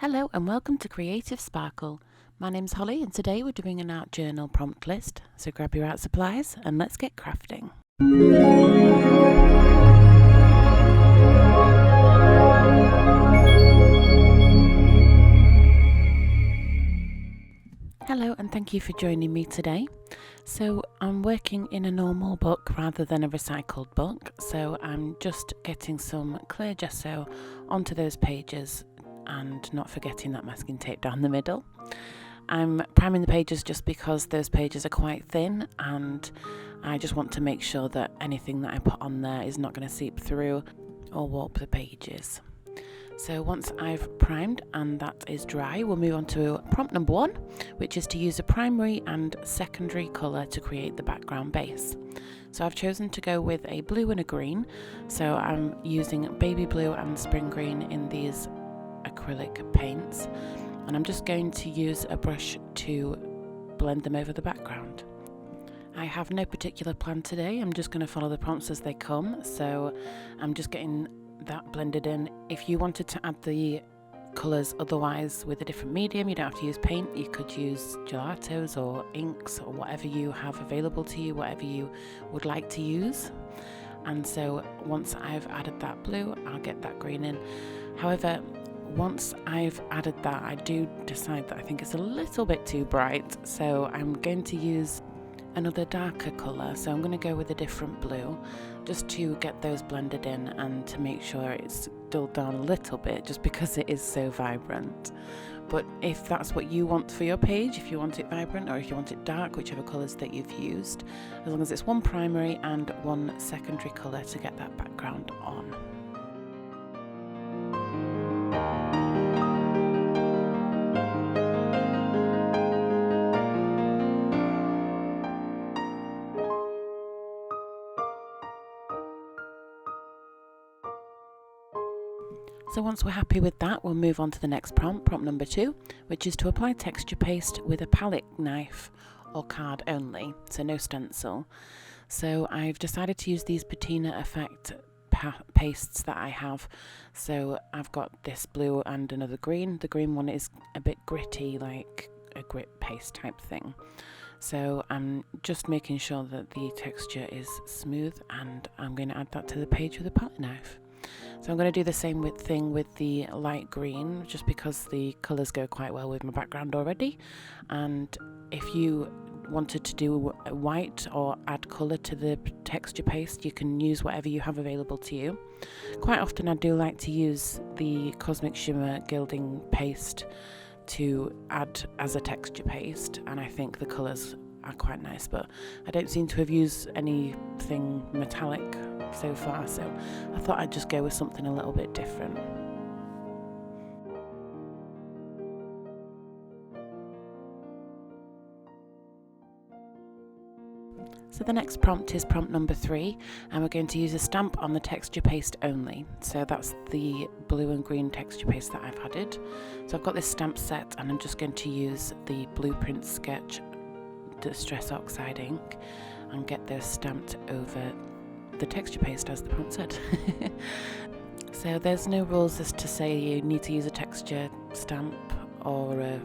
Hello and welcome to Creative Sparkle. My name's Holly and today we're doing an art journal prompt list, so grab your art supplies and let's get crafting. Hello and thank you for joining me today. So I'm working in a normal book rather than a recycled book, so I'm just getting some clear gesso onto those pages and not forgetting that masking tape down the middle. I'm priming the pages just because those pages are quite thin and I just want to make sure that anything that I put on there is not going to seep through or warp the pages. So once I've primed and that is dry, we'll move on to prompt number 1, which is to use a primary and secondary colour to create the background base. So I've chosen to go with a blue and a green, so I'm using baby blue and spring green in these acrylic paints, and I'm just going to use a brush to blend them over the background. I have no particular plan today, I'm just going to follow the prompts as they come, so I'm just getting that blended in. If you wanted to add the colours otherwise with a different medium, you don't have to use paint, you could use gelatos or inks or whatever you have available to you, whatever you would like to use. And so once I've added that blue, I'll get that green in. However, once I've added that, I do decide that I think it's a little bit too bright, so I'm going to use another darker colour. So I'm going to go with a different blue just to get those blended in and to make sure it's dulled down a little bit just because it is so vibrant. But if that's what you want for your page, if you want it vibrant or if you want it dark, whichever colours that you've used, as long as it's one primary and one secondary colour to get that background on. So once we're happy with that, we'll move on to the next prompt, prompt number 2, which is to apply texture paste with a palette knife or card only, so no stencil. So I've decided to use these patina effect pastes that I have. So I've got this blue and another green. The green one is a bit gritty, like a grit paste type thing. So I'm just making sure that the texture is smooth, and I'm going to add that to the page with a palette knife. So I'm going to do the same thing with the light green, just because the colours go quite well with my background already. And if you wanted to do white or add colour to the texture paste, you can use whatever you have available to you. Quite often I do like to use the Cosmic Shimmer gilding paste to add as a texture paste, and I think the colours are quite nice, but I don't seem to have used anything metallic so far, so I thought I'd just go with something a little bit different. So the next prompt is prompt number 3, and we're going to use a stamp on the texture paste only. So that's the blue and green texture paste that I've added. So I've got this stamp set, and I'm just going to use the Blueprint Sketch Distress Oxide ink and get those stamped over the texture paste as the prompt said. So there's no rules as to say you need to use a texture stamp or a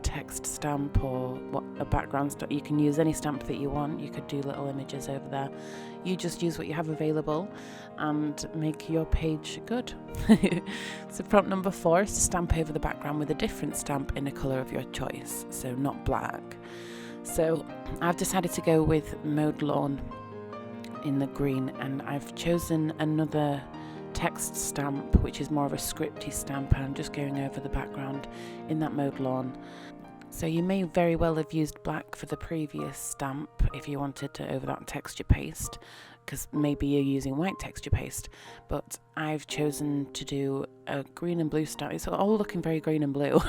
text stamp or what a background stamp. You can use any stamp that you want. You could do little images over there. You just use what you have available and make your page good. So prompt number 4 is to stamp over the background with a different stamp in a colour of your choice, so not black. So I've decided to go with Mowed Lawn in the green, and I've chosen another text stamp which is more of a scripty stamp, and I'm just going over the background in that Mowed Lawn. So you may very well have used black for the previous stamp if you wanted to over that texture paste, because maybe you're using white texture paste, but I've chosen to do a green and blue stamp. It's all looking very green and blue.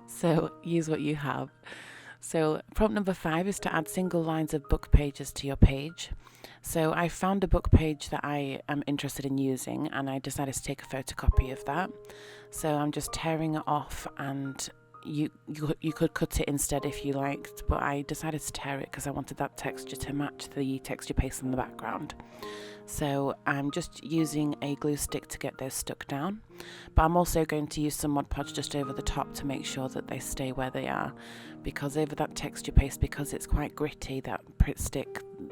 So use what you have. So prompt number 5 is to add single lines of book pages to your page. So I found a book page that I am interested in using, and I decided to take a photocopy of that. So I'm just tearing it off and you could cut it instead if you liked, but I decided to tear it because I wanted that texture to match the texture paste in the background. So I'm just using a glue stick to get those stuck down, but I'm also going to use some Mod Podge just over the top to make sure that they stay where they are, because over that texture paste, because it's quite gritty, that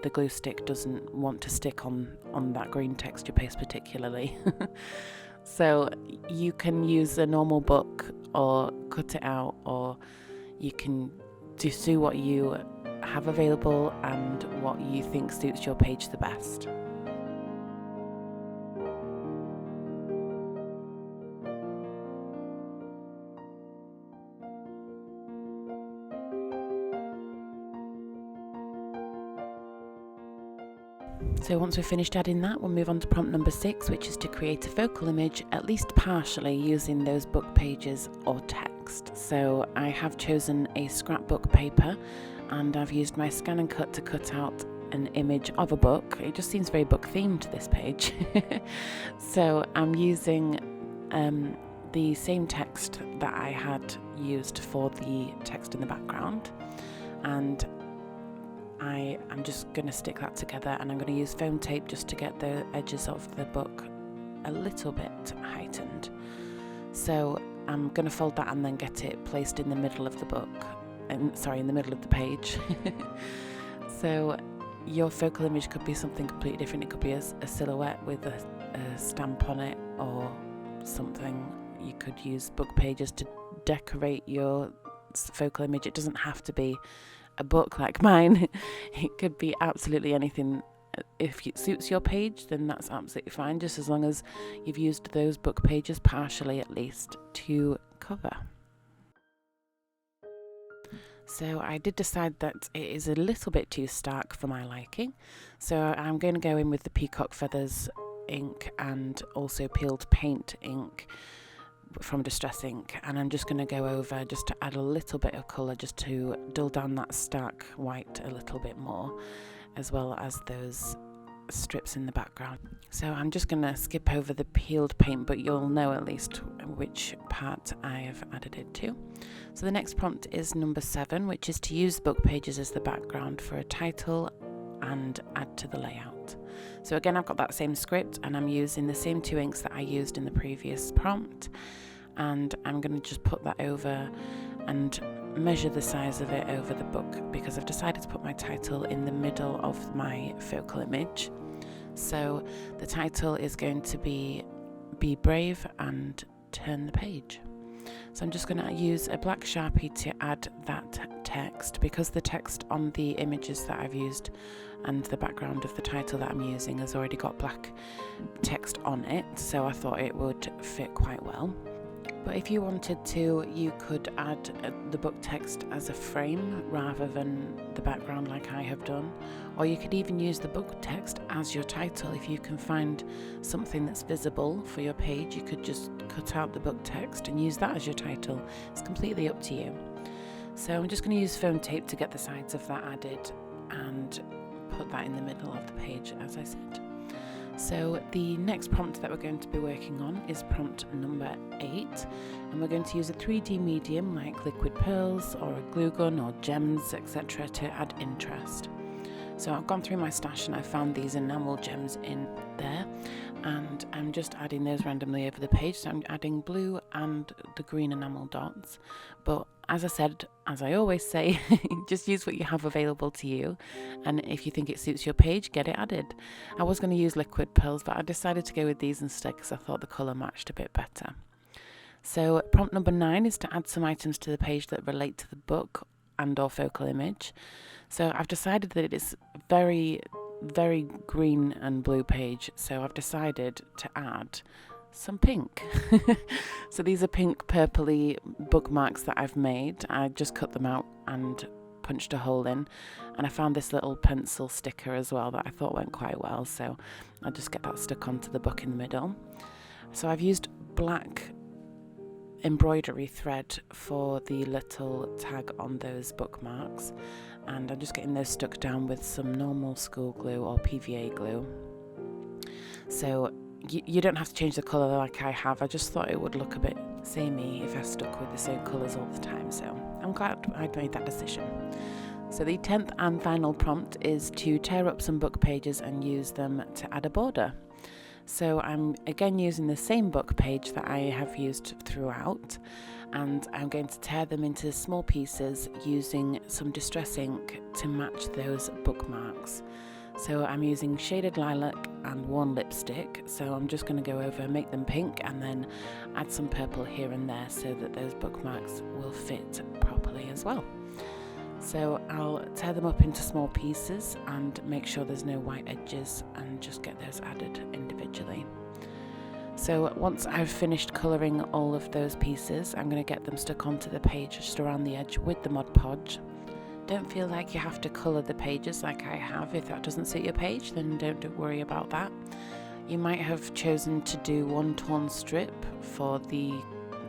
the glue stick doesn't want to stick on that green texture paste particularly. So you can use a normal book or cut it out, or you can just do what you have available and what you think suits your page the best. So once we've finished adding that, we'll move on to prompt number 6, which is to create a focal image, at least partially, using those book pages or text. So I have chosen a scrapbook paper, and I've used my scan and cut to cut out an image of a book. It just seems very book themed, this page. So I'm using the same text that I had used for the text in the background, and I'm just going to stick that together, and I'm going to use foam tape just to get the edges of the book a little bit heightened. So I'm going to fold that and then get it placed in the middle of the book, in the middle of the page. So your focal image could be something completely different. It could be a silhouette with a stamp on it, or something. You could use book pages to decorate your focal image. It doesn't have to be a book like mine. It could be absolutely anything. If it suits your page, then that's absolutely fine, just as long as you've used those book pages partially at least to cover. So I did decide that it is a little bit too stark for my liking, so I'm going to go in with the Peacock Feathers ink and also peeled paint ink from Distress Ink, and I'm just going to go over just to add a little bit of colour, just to dull down that stark white a little bit more, as well as those strips in the background. So I'm just going to skip over the peeled paint, but you'll know at least which part I have added it to. So the next prompt is number 7, which is to use book pages as the background for a title and add to the layout. So again, I've got that same script, and I'm using the same 2 inks that I used in the previous prompt, and I'm going to just put that over and measure the size of it over the book, because I've decided to put my title in the middle of my focal image. So the title is going to be Brave and Turn the Page. So I'm just going to use a black Sharpie to add that text, because the text on the images that I've used and the background of the title that I'm using has already got black text on it, so I thought it would fit quite well. But if you wanted to, you could add the book text as a frame rather than the background like I have done, or you could even use the book text as your title. If you can find something that's visible for your page, you could just cut out the book text and use that as your title. It's completely up to you. So I'm just going to use foam tape to get the sides of that added and put that in the middle of the page, as I said. So the next prompt that we're going to be working on is prompt number 8, and we're going to use a 3D medium like liquid pearls or a glue gun or gems, etc., to add interest. So I've gone through my stash and I found these enamel gems in there, and I'm just adding those randomly over the page. So I'm adding blue and the green enamel dots, but as I said, as I always say, just use what you have available to you, and if you think it suits your page, get it added. I was going to use liquid pearls, but I decided to go with these instead because I thought the colour matched a bit better. So prompt number 9 is to add some items to the page that relate to the book and or focal image. So I've decided that it's very, very green and blue page, so I've decided to add some pink. So these are pink purpley bookmarks that I've made. I just cut them out and punched a hole in, and I found this little pencil sticker as well that I thought went quite well, so I'll just get that stuck onto the book in the middle. So I've used black embroidery thread for the little tag on those bookmarks, and I'm just getting those stuck down with some normal school glue or PVA glue. So you don't have to change the colour like I have. I just thought it would look a bit samey if I stuck with the same colours all the time, so I'm glad I'd made that decision. So the 10th and final prompt is to tear up some book pages and use them to add a border. So I'm again using the same book page that I have used throughout, and I'm going to tear them into small pieces using some distress ink to match those bookmarks. So I'm using shaded lilac and worn lipstick, so I'm just going to go over, make them pink, and then add some purple here and there so that those bookmarks will fit properly as well. So I'll tear them up into small pieces and make sure there's no white edges and just get those added individually. So once I've finished colouring all of those pieces, I'm going to get them stuck onto the page just around the edge with the Mod Podge. Don't feel like you have to colour the pages like I have. If that doesn't suit your page, then don't worry about that. You might have chosen to do one torn strip for the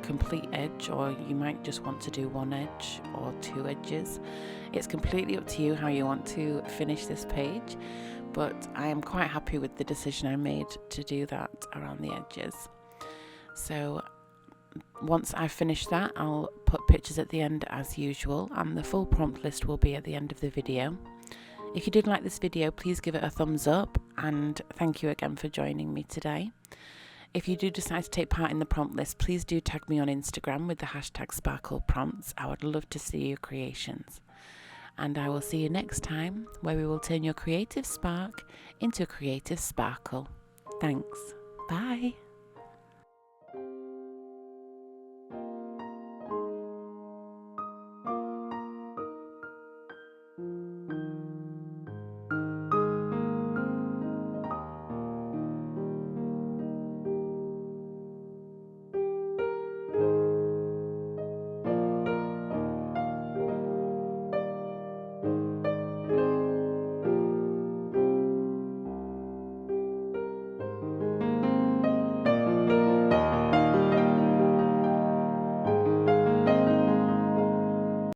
complete edge, or you might just want to do one edge or two edges. It's completely up to you how you want to finish this page, but I am quite happy with the decision I made to do that around the edges. So once I've finished that, I'll put pictures at the end as usual, and the full prompt list will be at the end of the video. If you did like this video, please give it a thumbs up, and thank you again for joining me today. If you do decide to take part in the prompt list, please do tag me on Instagram with the hashtag #SparklePrompts. I would love to see your creations. And I will see you next time, where we will turn your creative spark into a creative sparkle. Thanks. Bye.